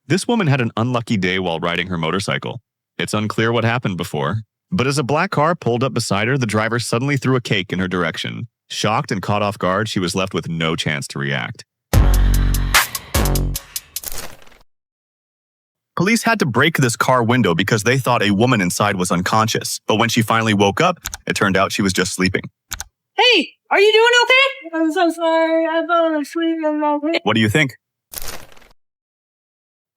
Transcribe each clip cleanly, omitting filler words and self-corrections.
This woman had an unlucky day while riding her motorcycle. It's unclear what happened before, but as a black car pulled up beside her, the driver suddenly threw a cake in her direction. Shocked and caught off guard, she was left with no chance to react. Police had to break this car window because they thought a woman inside was unconscious, but when she finally woke up, it turned out she was just sleeping. Hey, are you doing okay? I'm so sorry. I fell asleep in my bed. What do you think?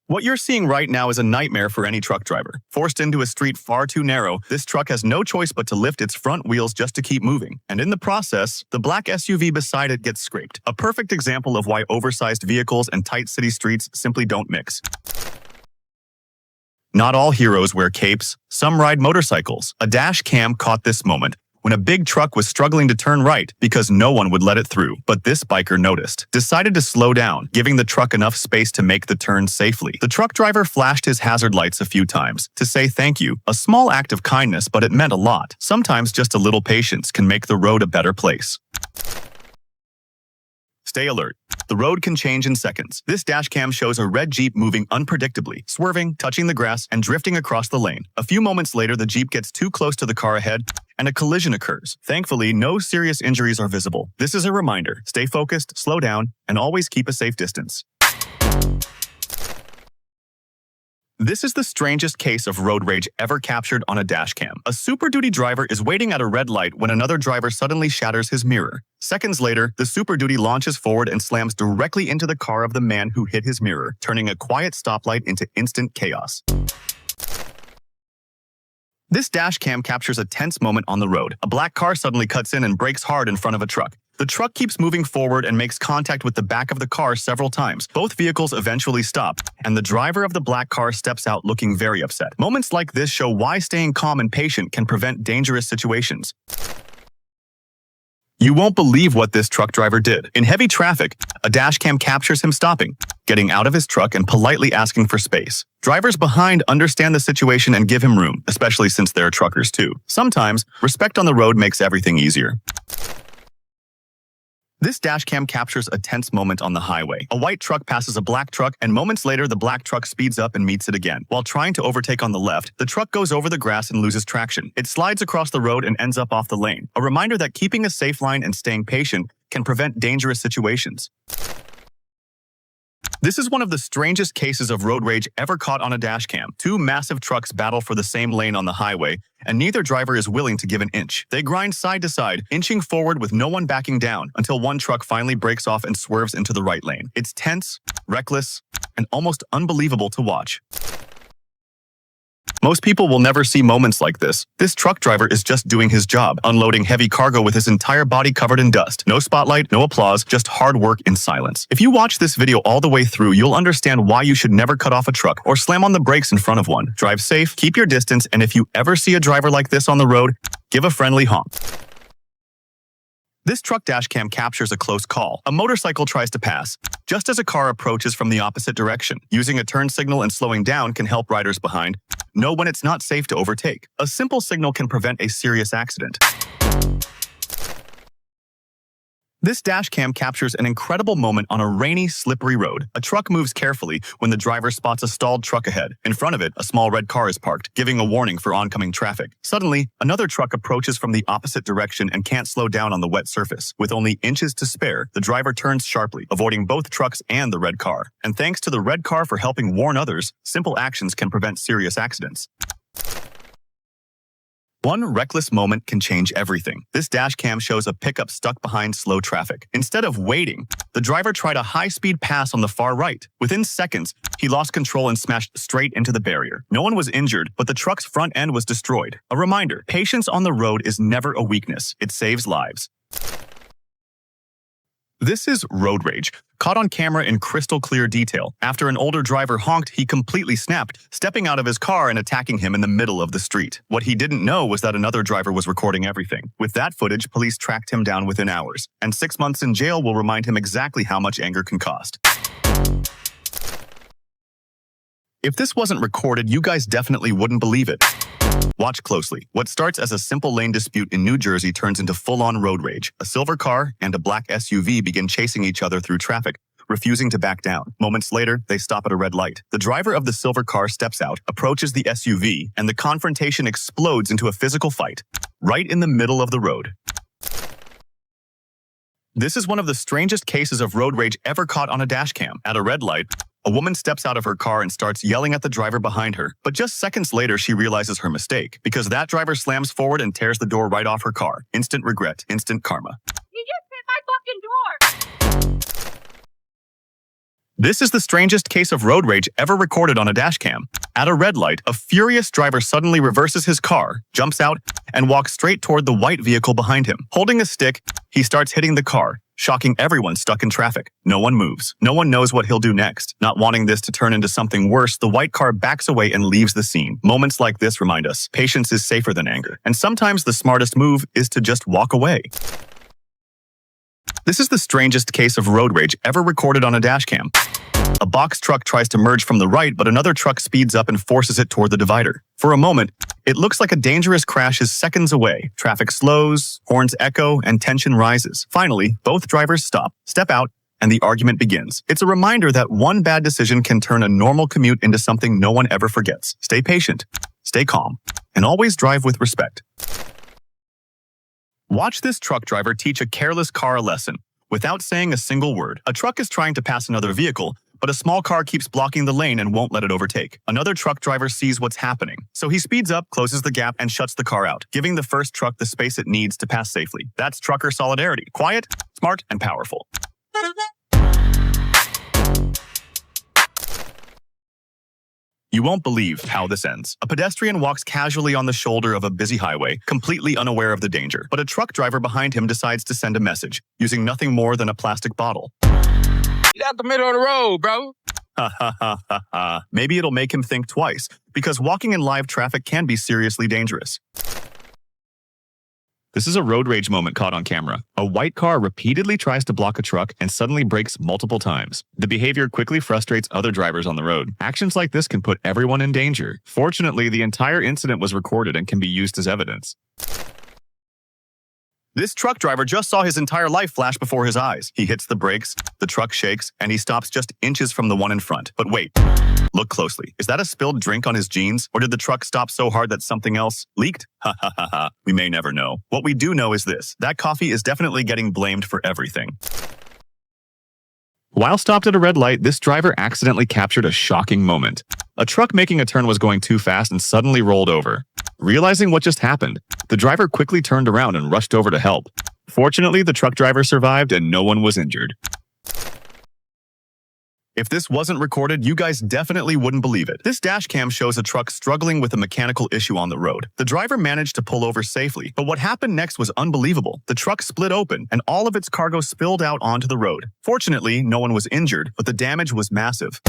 What you're seeing right now is a nightmare for any truck driver. Forced into a street far too narrow, this truck has no choice but to lift its front wheels just to keep moving. And in the process, the black SUV beside it gets scraped. A perfect example of why oversized vehicles and tight city streets simply don't mix. Not all heroes wear capes, some ride motorcycles. A dash cam caught this moment when a big truck was struggling to turn right because no one would let it through. But this biker noticed, decided to slow down, giving the truck enough space to make the turn safely. The truck driver flashed his hazard lights a few times to say thank you, a small act of kindness, but it meant a lot. Sometimes just a little patience can make the road a better place. Stay alert. The road can change in seconds. This dashcam shows a red Jeep moving unpredictably, swerving, touching the grass, and drifting across the lane. A few moments later, the Jeep gets too close to the car ahead, and a collision occurs. Thankfully, no serious injuries are visible. This is a reminder. Stay focused, slow down, and always keep a safe distance. This is the strangest case of road rage ever captured on a dashcam. A Super Duty driver is waiting at a red light when another driver suddenly shatters his mirror. Seconds later, the Super Duty launches forward and slams directly into the car of the man who hit his mirror, turning a quiet stoplight into instant chaos. This dashcam captures a tense moment on the road. A black car suddenly cuts in and brakes hard in front of a truck. The truck keeps moving forward and makes contact with the back of the car several times. Both vehicles eventually stop, and the driver of the black car steps out looking very upset. Moments like this show why staying calm and patient can prevent dangerous situations. You won't believe what this truck driver did. In heavy traffic, a dashcam captures him stopping, getting out of his truck and politely asking for space. Drivers behind understand the situation and give him room, especially since they're truckers too. Sometimes, respect on the road makes everything easier. This dashcam captures a tense moment on the highway. A white truck passes a black truck, and moments later, the black truck speeds up and meets it again. While trying to overtake on the left, the truck goes over the grass and loses traction. It slides across the road and ends up off the lane. A reminder that keeping a safe line and staying patient can prevent dangerous situations. This is one of the strangest cases of road rage ever caught on a dashcam. Two massive trucks battle for the same lane on the highway, and neither driver is willing to give an inch. They grind side to side, inching forward with no one backing down, until one truck finally breaks off and swerves into the right lane. It's tense, reckless, and almost unbelievable to watch. Most people will never see moments like this. This truck driver is just doing his job, unloading heavy cargo with his entire body covered in dust. No spotlight, no applause, just hard work in silence. If you watch this video all the way through, you'll understand why you should never cut off a truck or slam on the brakes in front of one. Drive safe, keep your distance, and if you ever see a driver like this on the road, give a friendly honk. This truck dashcam captures a close call. A motorcycle tries to pass, just as a car approaches from the opposite direction. Using a turn signal and slowing down can help riders behind know when it's not safe to overtake. A simple signal can prevent a serious accident. This dashcam captures an incredible moment on a rainy, slippery road. A truck moves carefully when the driver spots a stalled truck ahead. In front of it, a small red car is parked, giving a warning for oncoming traffic. Suddenly, another truck approaches from the opposite direction and can't slow down on the wet surface. With only inches to spare, the driver turns sharply, avoiding both trucks and the red car. And thanks to the red car for helping warn others, simple actions can prevent serious accidents. One reckless moment can change everything. This dashcam shows a pickup stuck behind slow traffic. Instead of waiting, the driver tried a high-speed pass on the far right. Within seconds, he lost control and smashed straight into the barrier. No one was injured, but the truck's front end was destroyed. A reminder, patience on the road is never a weakness. It saves lives. This is road rage, caught on camera in crystal clear detail. After an older driver honked, he completely snapped, stepping out of his car and attacking him in the middle of the street. What he didn't know was that another driver was recording everything. With that footage, police tracked him down within hours, and 6 months in jail will remind him exactly how much anger can cost. If this wasn't recorded, you guys definitely wouldn't believe it. Watch closely. What starts as a simple lane dispute in New Jersey turns into full-on road rage. A silver car and a black SUV begin chasing each other through traffic, refusing to back down. Moments later, they stop at a red light. The driver of the silver car steps out, approaches the SUV, and the confrontation explodes into a physical fight, right in the middle of the road. This is one of the strangest cases of road rage ever caught on a dashcam. At a red light, a woman steps out of her car and starts yelling at the driver behind her. But just seconds later, she realizes her mistake, because that driver slams forward and tears the door right off her car. Instant regret, instant karma. You just hit my fucking door! This is the strangest case of road rage ever recorded on a dashcam. At a red light, a furious driver suddenly reverses his car, jumps out, and walks straight toward the white vehicle behind him. Holding a stick, he starts hitting the car, shocking everyone stuck in traffic. No one moves. No one knows what he'll do next. Not wanting this to turn into something worse, the white car backs away and leaves the scene. Moments like this remind us, patience is safer than anger. And sometimes the smartest move is to just walk away. This is the strangest case of road rage ever recorded on a dashcam. A box truck tries to merge from the right, but another truck speeds up and forces it toward the divider. For a moment, it looks like a dangerous crash is seconds away. Traffic slows, horns echo, and tension rises. Finally, both drivers step out, and the argument begins. It's a reminder that one bad decision can turn a normal commute into something no one ever forgets. Stay patient, stay calm, and always drive with respect. Watch this truck driver teach a careless car a lesson without saying a single word. A truck is trying to pass another vehicle, but a small car keeps blocking the lane and won't let it overtake. Another truck driver sees what's happening, so he speeds up, closes the gap, and shuts the car out, giving the first truck the space it needs to pass safely. That's trucker solidarity. Quiet, smart, and powerful. You won't believe how this ends. A pedestrian walks casually on the shoulder of a busy highway, completely unaware of the danger. But a truck driver behind him decides to send a message, using nothing more than a plastic bottle. Get out the middle of the road, bro. Ha ha ha ha ha. Maybe it'll make him think twice, because walking in live traffic can be seriously dangerous. This is a road rage moment caught on camera. A white car repeatedly tries to block a truck and suddenly brakes multiple times. The behavior quickly frustrates other drivers on the road. Actions like this can put everyone in danger. Fortunately, the entire incident was recorded and can be used as evidence. This truck driver just saw his entire life flash before his eyes. He hits the brakes, the truck shakes, and he stops just inches from the one in front. But wait, look closely. Is that a spilled drink on his jeans? Or did the truck stop so hard that something else leaked? Ha ha ha ha. We may never know. What we do know is this: that coffee is definitely getting blamed for everything. While stopped at a red light, this driver accidentally captured a shocking moment. A truck making a turn was going too fast and suddenly rolled over. Realizing what just happened, the driver quickly turned around and rushed over to help. Fortunately, the truck driver survived and no one was injured. If this wasn't recorded, you guys definitely wouldn't believe it. This dashcam shows a truck struggling with a mechanical issue on the road. The driver managed to pull over safely, but what happened next was unbelievable. The truck split open, and all of its cargo spilled out onto the road. Fortunately, no one was injured, but the damage was massive.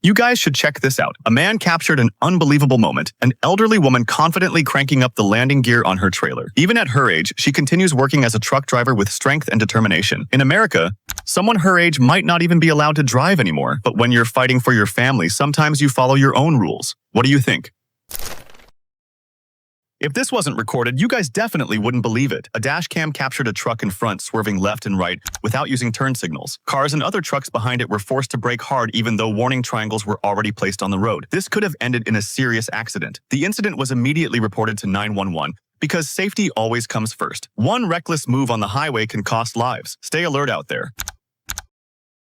You guys should check this out. A man captured an unbelievable moment. An elderly woman confidently cranking up the landing gear on her trailer. Even at her age, she continues working as a truck driver with strength and determination. In America, someone her age might not even be allowed to drive anymore. But when you're fighting for your family, sometimes you follow your own rules. What do you think? If this wasn't recorded, you guys definitely wouldn't believe it. A dashcam captured a truck in front swerving left and right without using turn signals. Cars and other trucks behind it were forced to brake hard even though warning triangles were already placed on the road. This could have ended in a serious accident. The incident was immediately reported to 911 because safety always comes first. One reckless move on the highway can cost lives. Stay alert out there.